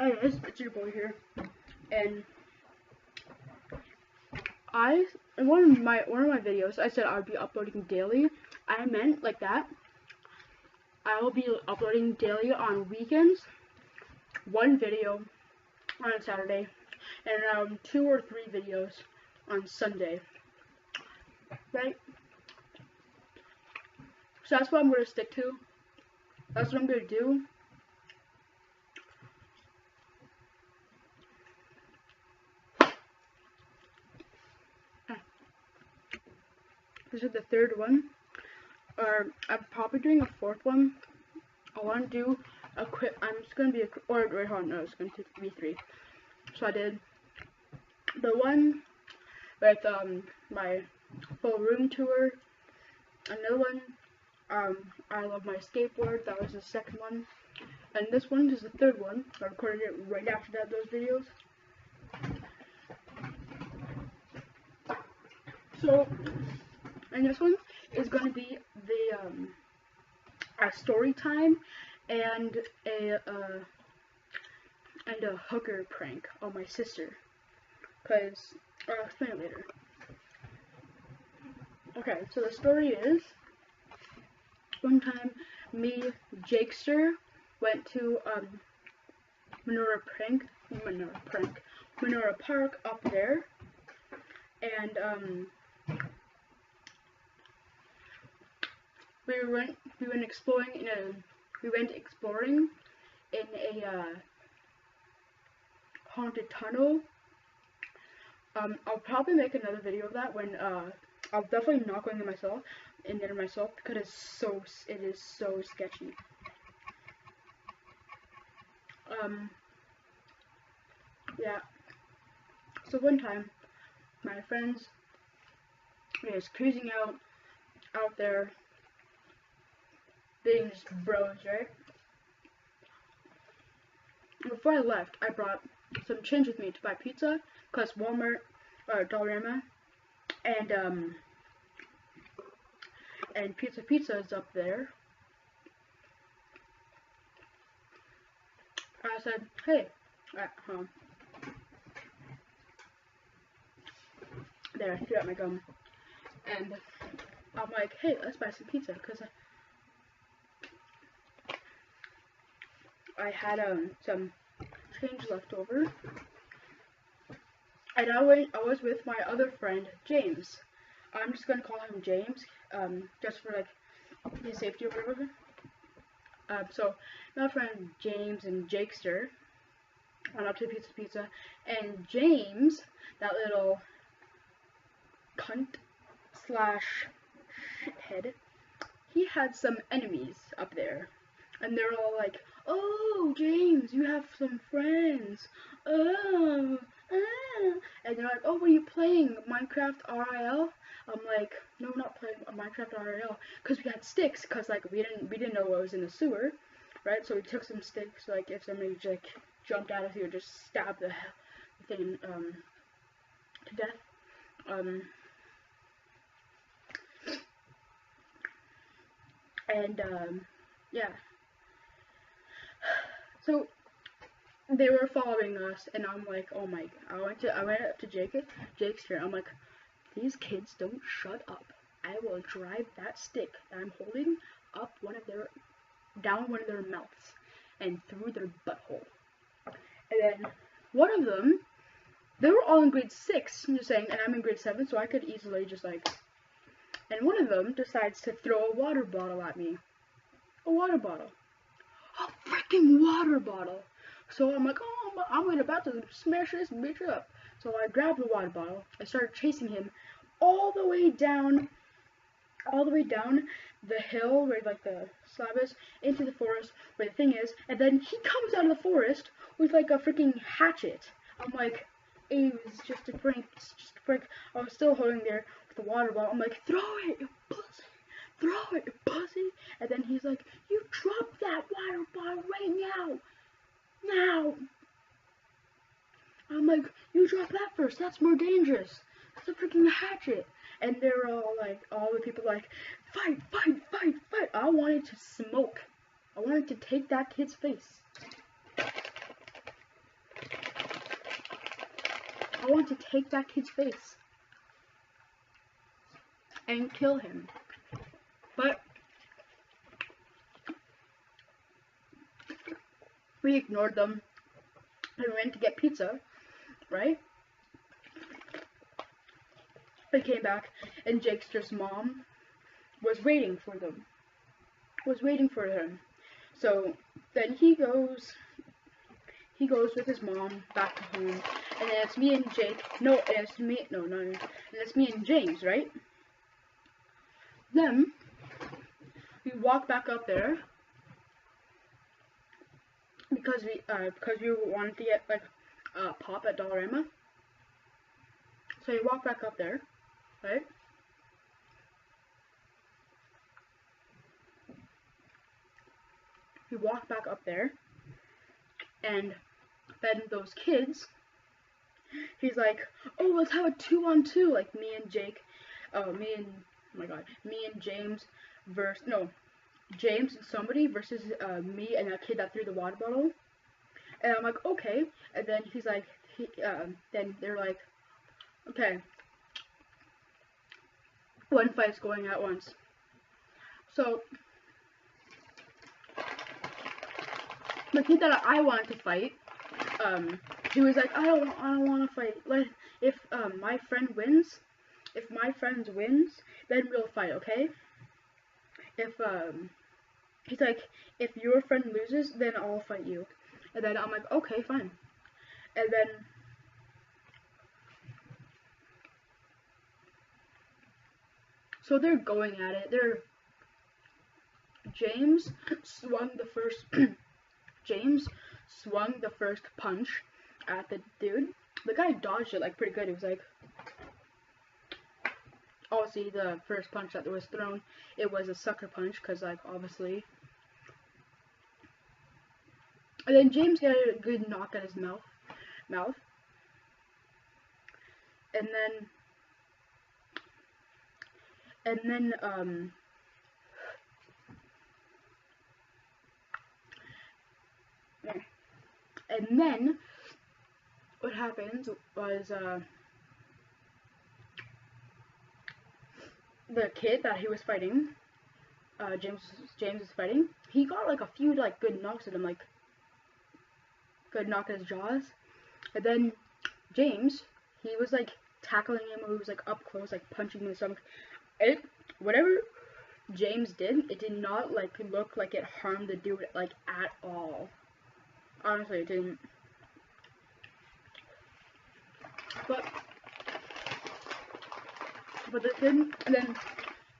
Hi guys, it's your boy here, and in one of my videos I said I would be uploading daily. I meant like that. I will be uploading daily on weekends, one video on Saturday, and 2 or 3 videos on Sunday. Right? So that's what I'm gonna stick to. That's what I'm gonna do. This is the 3rd one, or I'm probably doing a 4th one. I want to do a quick. I'm just gonna be or wait, hold on, no, it's gonna be 3. So I did the one with my full room tour. Another one, I love my skateboard. That was the 2nd one, and this one is the 3rd one. I recorded it right after that. Those videos. So, and this one is going to be the a story time and a hooker prank on my sister. Cause I'll explain it later. Okay, so the story is one time me, Jakester, went to Manora Park up there, and we went exploring in a haunted tunnel. I'll probably make another video of that when I'll definitely not go in there myself because it is so sketchy. Yeah. So one time, my friends were just cruising out there, being just bros, right? Before I left, I brought some change with me to buy pizza, cause Walmart or Dollarama and Pizza is up there. I said, hey, there, I threw out my gum, and I'm like, hey, let's buy some pizza, cause I had some change left over, and I was with my other friend James. I'm just gonna call him James, just for like his safety or whatever. So my friend James and Jakester went up to Pizza, and James, that little cunt slash shithead, he had some enemies up there, and they're all like, oh, James, you have some friends, oh, and they're like, oh, what are you playing, Minecraft RIL? I'm like, no, we're not playing Minecraft RIL, because we had sticks, because like we didn't know what was in the sewer, right? So we took some sticks, like if somebody like jumped out of here, just stab the thing to death. Yeah. So they were following us, and I'm like, oh my! I went up to Jake's here. I'm like, these kids don't shut up. I will drive that stick that I'm holding up down one of their mouths and through their butthole. And then one of them, they were all in grade 6. I'm just saying, and I'm in grade 7, so I could easily just like. And one of them decides to throw a water bottle at me. A water bottle. A freaking water bottle. So I'm like, oh, I'm about to smash this bitch up. So I grabbed the water bottle. I started chasing him all the way down the hill where like the slab is, into the forest where the thing is, and then he comes out of the forest with like a freaking hatchet. I'm like, it was just a prank. It's just a prank. I was still holding there with the water bottle. I'm like, throw it, you pussy. Throw it, you pussy. And then he's like, you drop that water bottle right now. Now. I'm like, you drop that first. That's more dangerous. That's a freaking hatchet. And they're all like, all the people like, fight, fight, fight, fight. I wanted to smoke. I wanted to take that kid's face. want to take that kid's face and kill him. But we ignored them and we went to get pizza, right? We came back and Jakester's mom was waiting for them. So then he goes with his mom back to home, and then it's me and Jake. No, it's me. No, no, and it's me and James, right? Then we walk back up there because we wanted to get like pop at Dollarama. So we walk back up there, right? We walk back up there, and then those kids, he's like, oh, let's have a 2-on-2, like me and James James and somebody versus me and that kid that threw the water bottle. And I'm like, okay. And then he's like, then they're like, okay, one fight's going at once. So the kid that I wanted to fight, he was like, I don't want to fight. Like, if my friend wins, then we'll fight, okay? He's like, if your friend loses, then I'll fight you. And then I'm like, okay, fine. And then so they're going at it. James swung the first punch at the dude. The guy dodged it like pretty good. It was like, obviously the first punch that was thrown, it was a sucker punch, because like obviously. And then James got a good knock at his mouth. And then what happened was the kid that he was fighting, James was fighting, he got like a few like good knocks at him, like good knock at his jaws. And then James, he was like tackling him, or he was like up close, like punching him in the stomach. Whatever James did, it did not like look like it harmed the dude like at all. Honestly, it didn't. But the kid, and then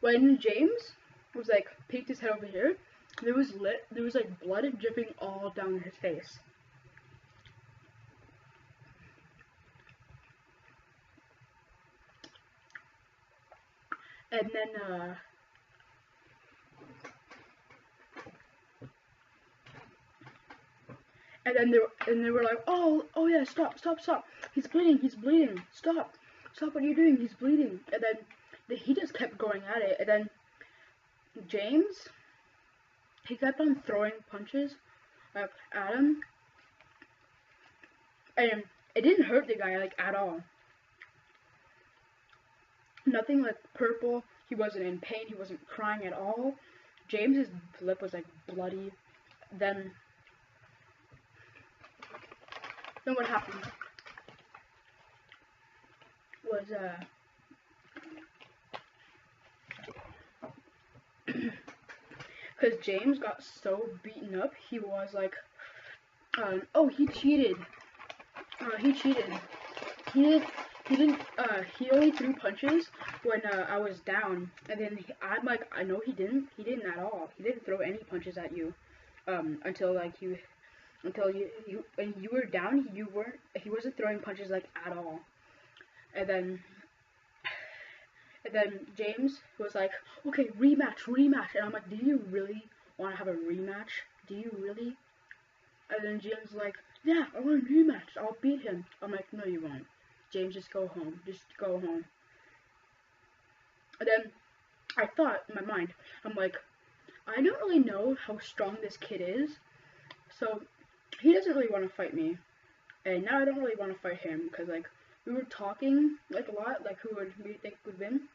when James was like peeked his head over here, there was like blood dripping all down his face. And then they were like, oh yeah, stop, he's bleeding, stop what are you doing, he's bleeding. And then he just kept going at it. And then James, he kept on throwing punches at him, and it didn't hurt the guy like at all. Nothing like purple. He wasn't in pain. He wasn't crying at all. James's lip was like bloody. Then what happened was because James got so beaten up, he was like, oh, he cheated. He only threw punches when I was down, and then I'm like, I know he didn't at all. He didn't throw any punches at you, until when you were down, he wasn't throwing punches like at all. And then James was like, okay, rematch, and I'm like, do you really want to have a rematch? Do you really? And then James was like, yeah, I want a rematch, I'll beat him. I'm like, no you won't. James, just go home. And then I thought in my mind, I'm like, I don't really know how strong this kid is, so he doesn't really want to fight me, and now I don't really want to fight him, because like we were talking like a lot, like who would we think would win,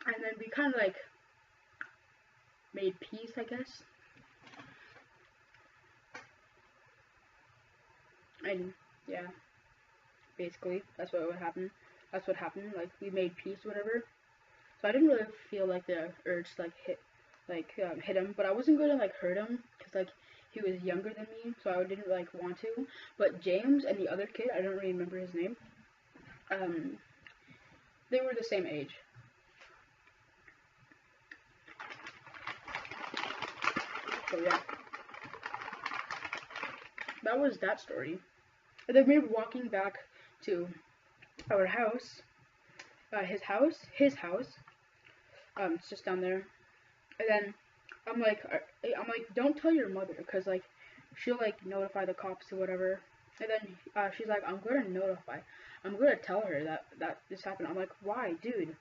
and then we kind of like made peace, I guess. And yeah, basically that's what would happen. That's what happened. Like we made peace, whatever. So I didn't really feel like the urge to hit him, but I wasn't gonna like hurt him because like he was younger than me, so I didn't like want to. But James and the other kid, I don't really remember his name. They were the same age. So yeah, that was that story. And then we were walking back to our house, his house. It's just down there. And then I'm like, don't tell your mother, cause like she'll like notify the cops or whatever. And then she's like, I'm gonna tell her that this happened. I'm like, why, dude?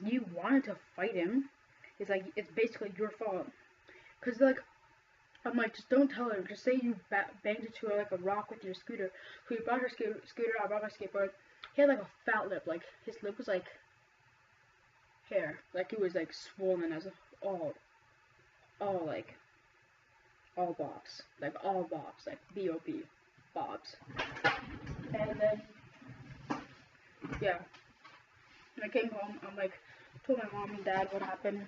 You wanted to fight him. It's like it's basically your fault. Cause like I'm like, just don't tell her. Just say you banged into like a rock with your scooter. So he brought her scooter. I brought my skateboard. He had like a fat lip. Like his lip was like hair. Like it was like swollen as all like all bobs. Like all bobs. Like B.O.B. bobs. And then yeah, when I came home, I'm like told my mom and dad what happened.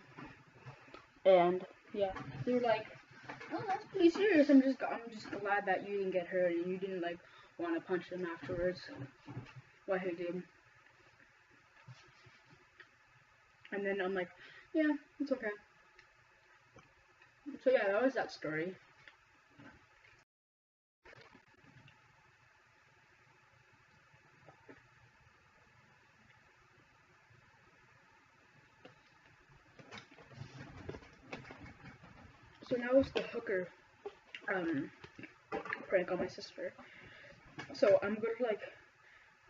And yeah, they were like, oh, that's pretty serious. I'm just glad that you didn't get hurt and you didn't like want to punch them afterwards. What he did. And then I'm like, yeah, it's okay. So yeah, that was that story. So now it's the hooker prank on my sister. So I'm gonna like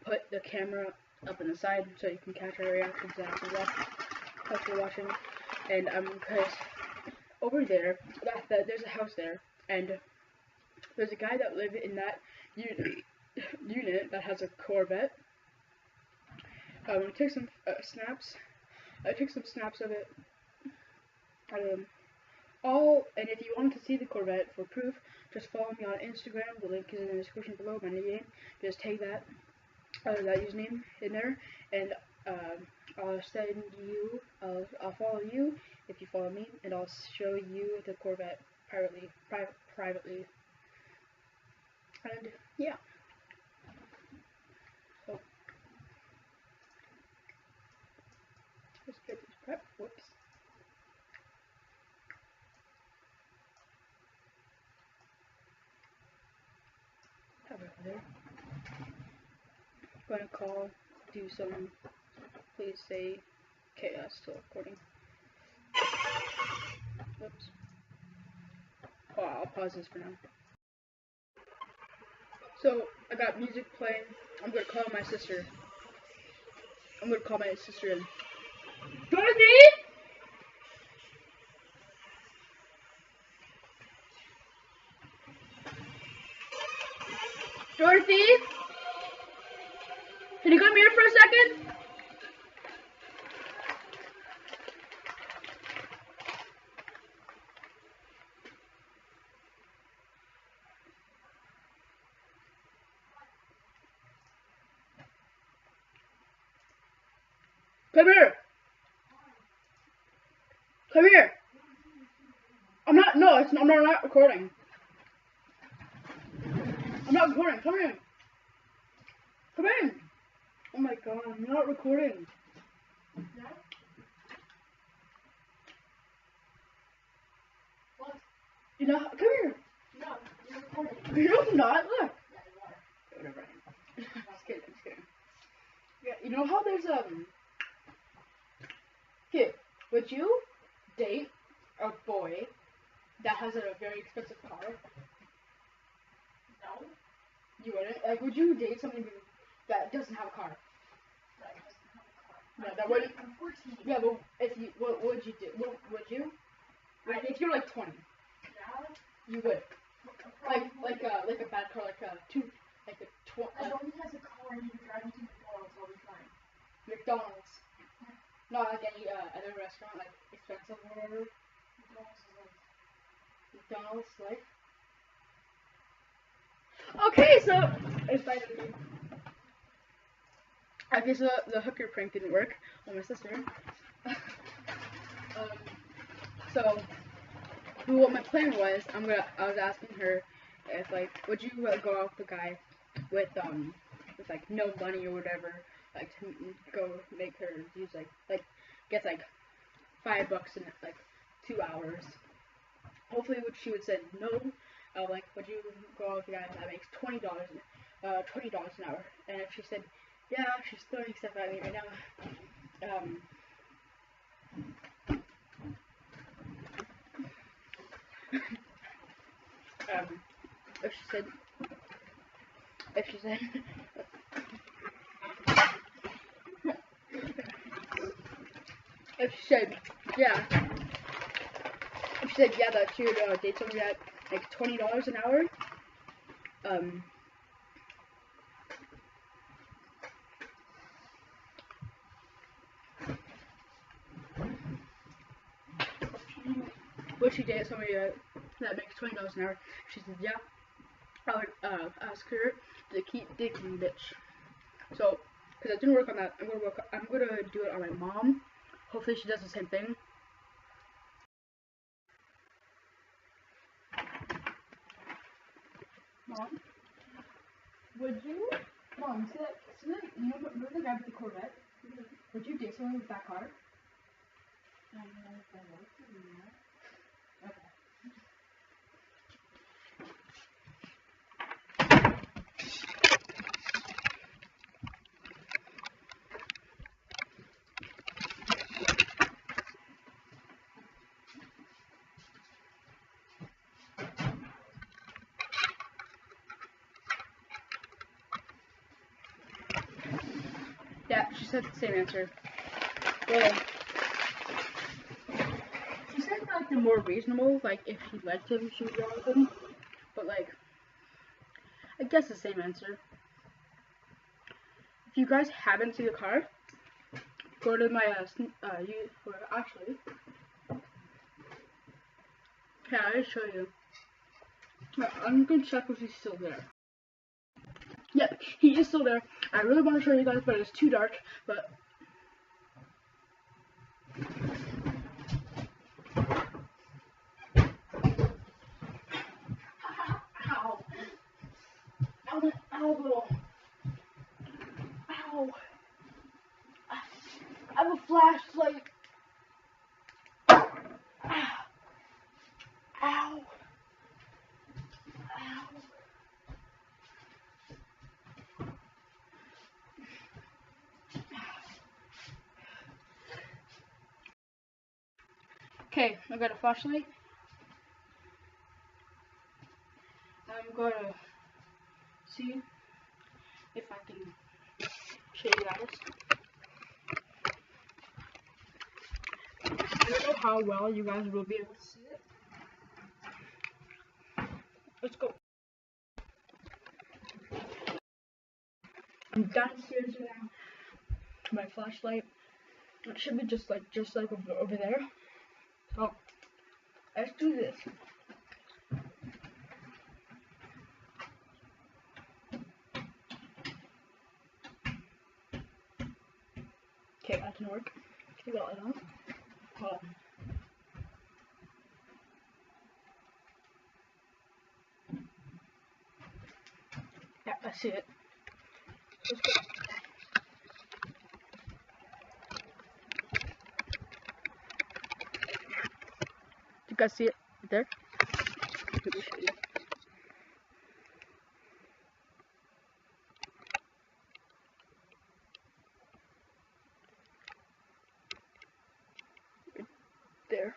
put the camera up on the side so you can catch our reactions as you're watching. And because over there, there's a house there, and there's a guy that lived in that unit that has a Corvette. I took some snaps. I took some snaps of it. And if you want to see the Corvette for proof, just follow me on Instagram. The link is in the description below. My name. Just take that username in there, and I'll send you. I'll follow you if you follow me, and I'll show you the Corvette privately. And yeah. So let's get this prep. Whoops. Have it over there. I'm gonna call, do some. Please say, okay, still recording. Whoops. Oh, I'll pause this for now. So I got music playing. I'm gonna call my sister. I'm gonna call my sister in. Dorothy! Dorothy? Can you come here for a second? Come here. Come here. I'm not recording. I'm not recording. Come here. Come in. Oh my god, I'm not recording. No? What? You're not? Come here. No, you're recording. You're not? Look. Yeah, you are. Whatever. Just kidding. Yeah, you know how there's Kid, would you date a boy that has a very expensive car? No. You wouldn't? Like, would you date somebody that doesn't have a car? That doesn't have a car. No, that wouldn't. I'm 14. Yeah, but if you, what would you do? What would you? Like, if you're like 20. Yeah. You would. Like a bad car, like a two, like a as long as he has a car. I need to drive me to McDonald's, I'll be fine. McDonald's. Not like any other restaurant, like expensive or whatever. McDonald's, like. Okay, so it's fine. Okay, so the hooker prank didn't work on my sister. So what my plan was, I was asking her if like, would you go out with a guy with like no money or whatever, like to go make her use like gets like $5 in like 2 hours. Hopefully, she would say no. Like, would you go out with a guy that makes $20 an hour? And if she said, yeah, she's throwing stuff at me right now. If she said, yeah, that she would date somebody at like $20 an hour, would she date somebody that makes $20 an hour? She said, yeah. I would ask her to keep digging, bitch. So, because I didn't work on that, I'm gonna do it on my mom. Hopefully, she does the same thing. Mom, would you? Mom, see that you know the guy with the Corvette? Would you date someone with that car? I don't know if I want to. Okay. Yeah, she said the same answer. Well, she said like the more reasonable, like if he liked him, she would go with him. But like, I guess the same answer. If you guys haven't seen the car, go to my actually, yeah, I'll show you. I'm gonna check if he's still there. Yep, he is still there. I really want to show you guys, but it's too dark. But ow, ow, little, ow. I have a flashlight. Ow. Ow. Okay, I got a flashlight. I'm gonna see if I can show you guys. I don't know how well you guys will be able to see it. Let's go. I'm downstairs now. My flashlight. It should be just like over there. So let's do this. Okay, that can work. Keep that light on. Hold on. Yeah, I see it. Let's go. You guys see it right there? Let me show you. There.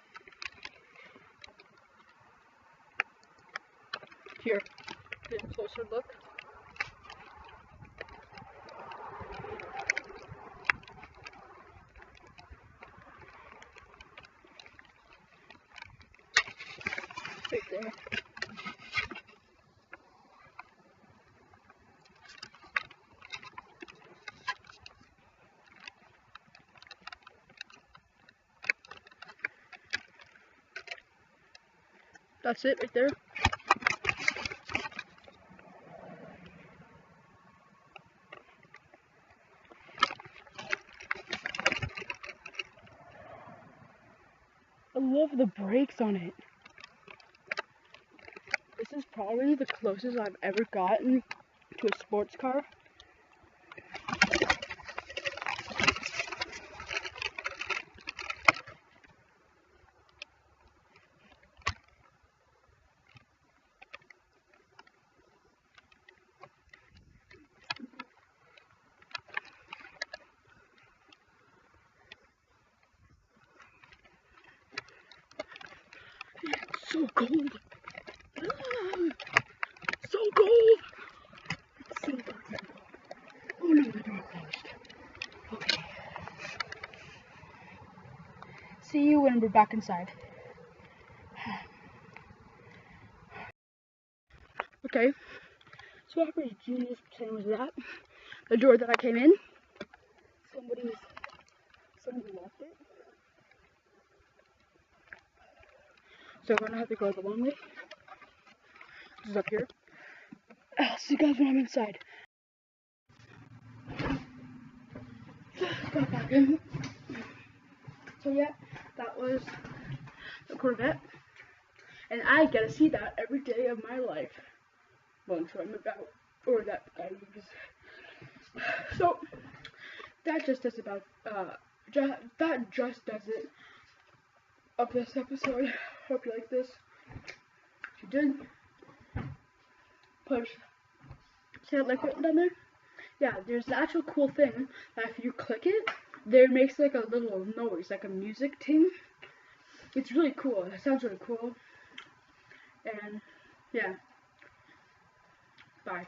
Here. Get a closer look. Right there. That's it right there. I love the brakes on it. This is probably the closest I've ever gotten to a sports car. It's so cold. So cold. It's so fucking cold. Oh no, the door closed. Okay. See you when we're back inside. Okay. So after a genius plan was that, the door that I came in, somebody left it. So we're gonna have to go the long way. This is up here. I'll see you guys when I'm inside. Got back in. So yeah, that was the Corvette. And I get to see that every day of my life. Well, until I move out. Or that guy leaves. So, that just does about, that just does it of this episode. Hope you like this. If you did, push. See that like button down there? Yeah, there's the actual cool thing that if you click it, there makes like a little noise, like a music ting. It's really cool. It sounds really cool. And yeah. Bye.